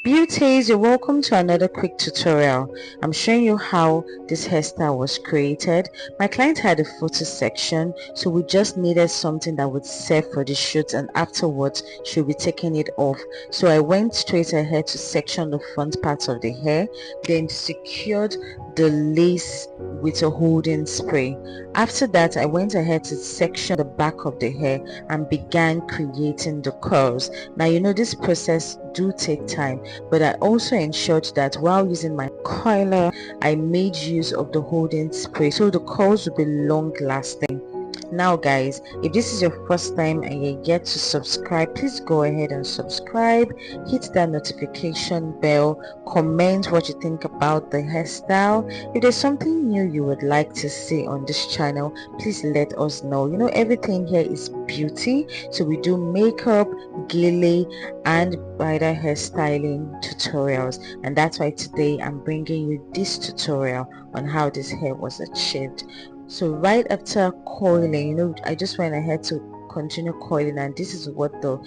Beauties, you're welcome to another quick tutorial. I'm showing you how this hairstyle was created. My client had a photo section, so we just needed something that would serve for the shoot, and afterwards she'll be taking it off. So I went straight ahead to section the front parts of the hair, then secured the lace with a holding spray. After that, I went ahead to section the back of the hair and began creating the curls. Now you know this process do take time, but I also ensured that while using my coiler, I made use of the holding spray so the curls will be long lasting. Now guys, if this is your first time and you're yet to subscribe, please go ahead and subscribe, hit that notification bell, comment what you think about the hairstyle. If there's something new you would like to see on this channel, please let us know. You know, everything here is beauty, so we do makeup, gele and bridal hairstyling tutorials, and that's why today I'm bringing you this tutorial on how this hair was achieved. So right after coiling, you know, I just went ahead to continue coiling, and this is what the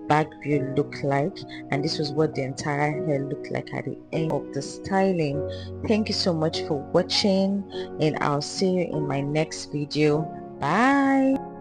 back view looked like, and this was what the entire hair looked like at the end of the styling. Thank you so much for watching, and I'll see you in my next video. Bye.